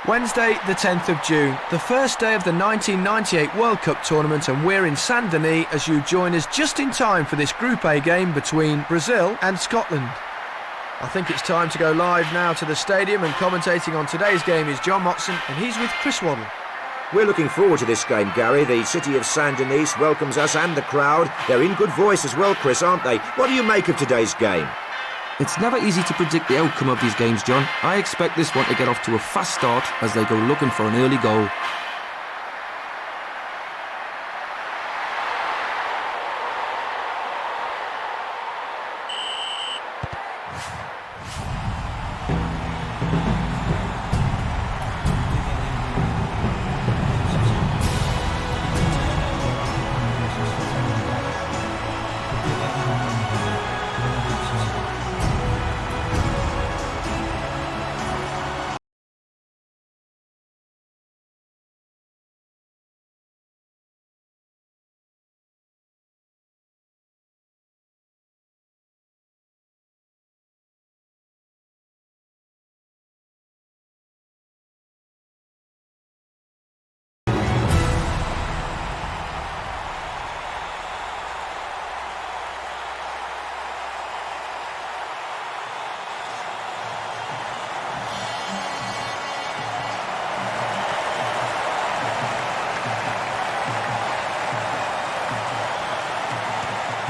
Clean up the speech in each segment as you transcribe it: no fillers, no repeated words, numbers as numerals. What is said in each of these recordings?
Wednesday the 10th of June, the first day of the 1998 World Cup tournament, and we're in Saint-Denis as you join us just in time for this Group A game between Brazil and Scotland. I think it's time to go live now to the stadium, and commentating on today's game is John Motson, and he's with Chris Waddle. We're looking forward to this game, Gary. The city of Saint-Denis welcomes us and the crowd. They're in good voice as well, Chris, aren't they? What do you make of today's game? It's never easy to predict the outcome of these games, John. I expect this one to get off to a fast start as they go looking for an early goal.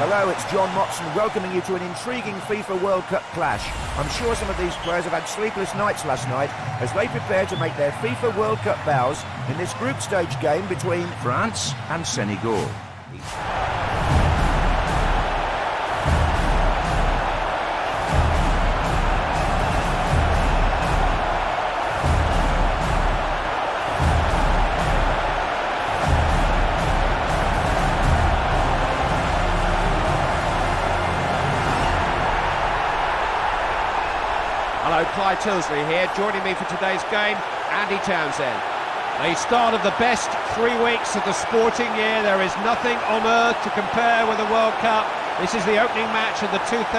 Hello, it's John Motson welcoming you to an intriguing FIFA World Cup clash. I'm sure some of these players have had sleepless nights last night as they prepare to make their FIFA World Cup bows in this group stage game between France and Senegal. Hello, Clyde Tilsley here, joining me for today's game, Andy Townsend. The start of the best 3 weeks of the sporting year. There is nothing on earth to compare with the World Cup. This is the opening match of the 2006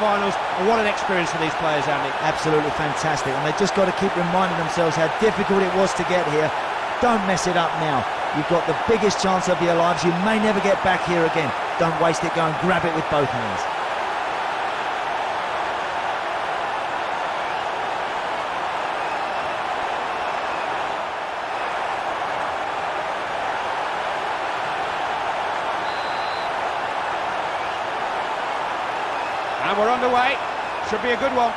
finals, and what an experience for these players, Andy. Absolutely fantastic, and they've just got to keep reminding themselves how difficult it was to get here. Don't mess it up now. You've got the biggest chance of your lives. You may never get back here again. Don't waste it, go and grab it with both hands. And we're underway. Should be a good one.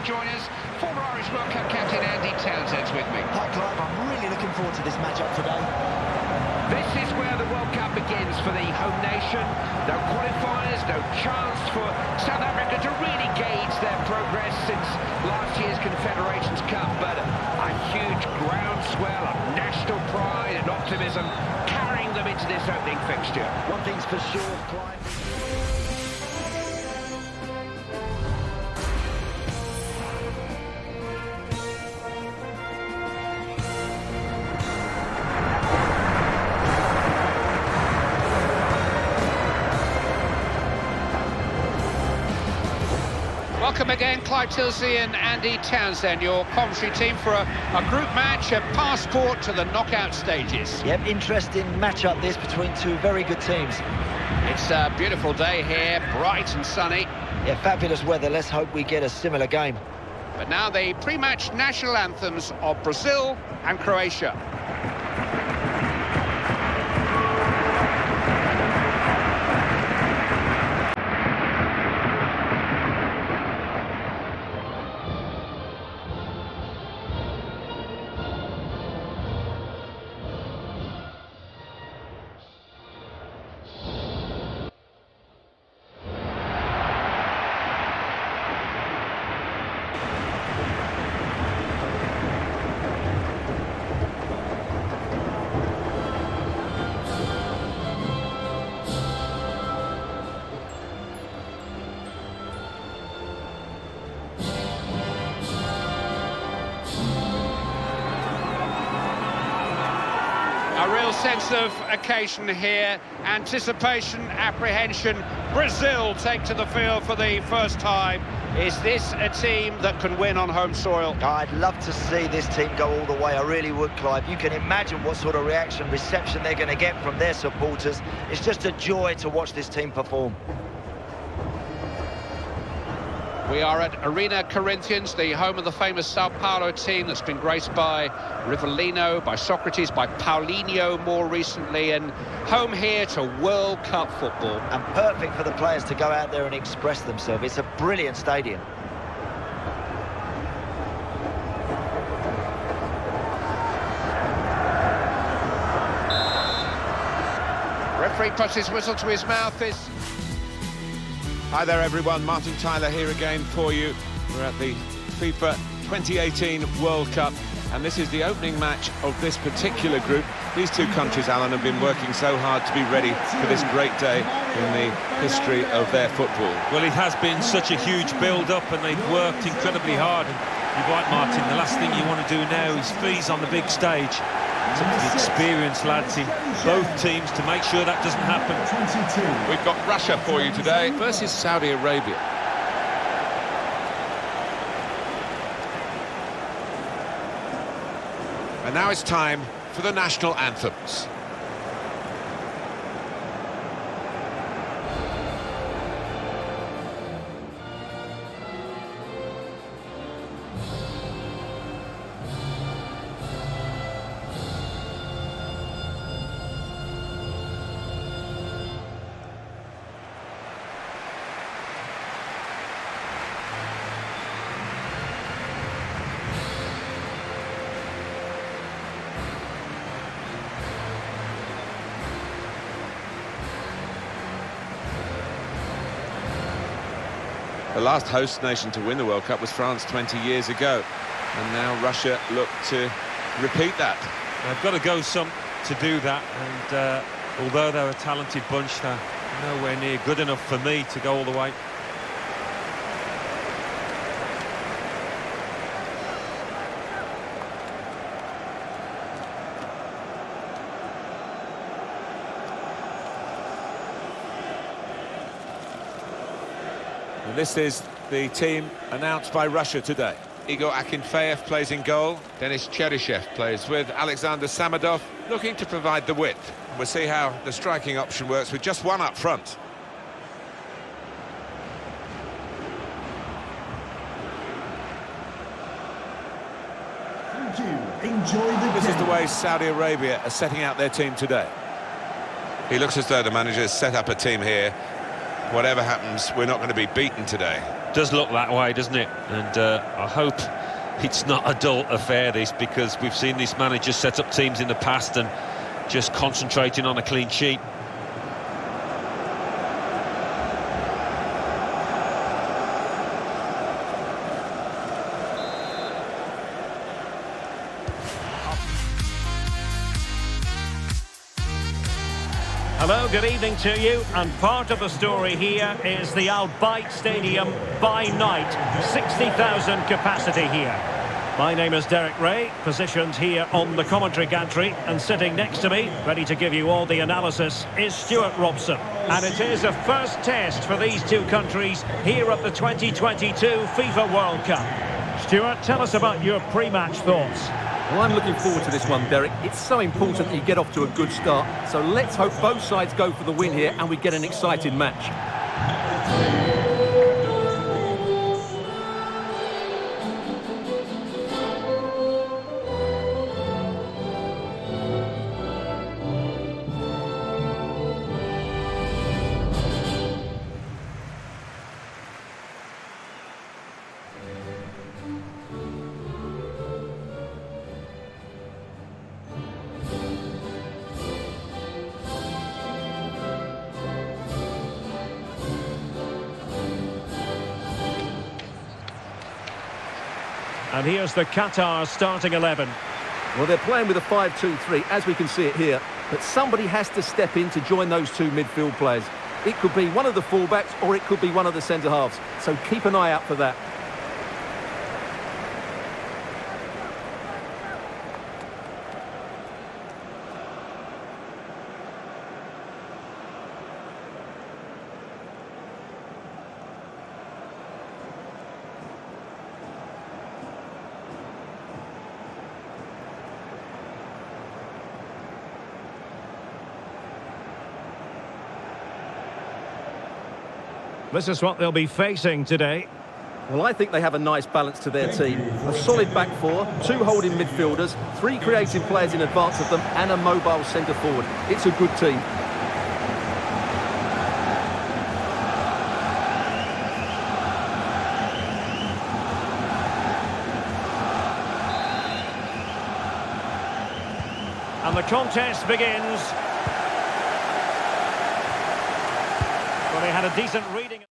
Join us, former Irish World Cup captain Andy Townsend's with me. Hi Clive, I'm really looking forward to this match-up today. This is where the World Cup begins for the home nation. No qualifiers, no chance for South Africa to really gauge their progress since last year's Confederations Cup, but a huge groundswell of national pride and optimism carrying them into this opening fixture. One thing's for sure, Clive. Welcome again, Clyde Tilsley and Andy Townsend, your commentary team for a group match, a passport to the knockout stages. Yep, interesting match-up this between two very good teams. It's a beautiful day here, bright and sunny. Yeah, fabulous weather. Let's hope we get a similar game. But now the pre-match national anthems of Brazil and Croatia. sense of occasion here, anticipation, apprehension. Brazil take to the field for the first time. Is this a team that can win on home soil? I'd love to see this team go all the way, I really would, Clive. You can imagine what sort of reaction, reception they're going to get from their supporters. It's just a joy to watch this team perform. We are at Arena Corinthians, the home of the famous Sao Paulo team that's been graced by Rivellino, by Socrates, by Paulinho more recently, and home here to World Cup football. And perfect for the players to go out there and express themselves. It's a brilliant stadium. Referee puts his whistle to his mouth. Hi there everyone, Martin Tyler here again for you. We're at the FIFA 2018 World Cup and this is the opening match of this particular group. These two countries, Alan, have been working so hard to be ready for this great day in the history of their football. Well, it has been such a huge build-up and they've worked incredibly hard. And you're right, Martin, the last thing you want to do now is freeze on the big stage. It's up to the experienced lads in both teams to make sure that doesn't happen. We've got Russia for you today versus Saudi Arabia. And now it's time for the national anthems. The last host nation to win the World Cup was France 20 years ago. And now Russia look to repeat that. They've got to go some to do that. And although they're a talented bunch, they're nowhere near good enough for me to go all the way. And this is the team announced by Russia today. Igor Akinfeev plays in goal. Denis Cheryshev plays with Alexander Samadov, looking to provide the width. We'll see how the striking option works with just one up front. Thank you. Enjoy the This is game. the way Saudi Arabia are setting out their team today. He looks as though the manager has set up a team here. Whatever happens, we're not going to be beaten today. Does look that way, doesn't it? And I hope it's not a dull affair, this, because we've seen this manager set up teams in the past and just concentrating on a clean sheet. Hello, good evening to you, and part of the story here is the Al Bayt Stadium by night, 60,000 capacity here. My name is Derek Ray, positioned here on the commentary gantry, and sitting next to me, ready to give you all the analysis, is Stuart Robson. And it is a first test for these two countries here at the 2022 FIFA World Cup. Stuart, tell us about your pre-match thoughts. Well, I'm looking forward to this one, Derek. It's so important that you get off to a good start. So let's hope both sides go for the win here and we get an exciting match. And here's the Qatar starting 11. Well, they're playing with a 5-2-3, as we can see it here. But somebody has to step in to join those two midfield players. It could be one of the fullbacks or it could be one of the centre-halves. So keep an eye out for that. This is what they'll be facing today. Well, I think they have a nice balance to their team. A solid back four, 2 holding midfielders, 3 creative players in advance of them, and a mobile centre forward. It's a good team. And the contest begins. Well, they had a decent reading.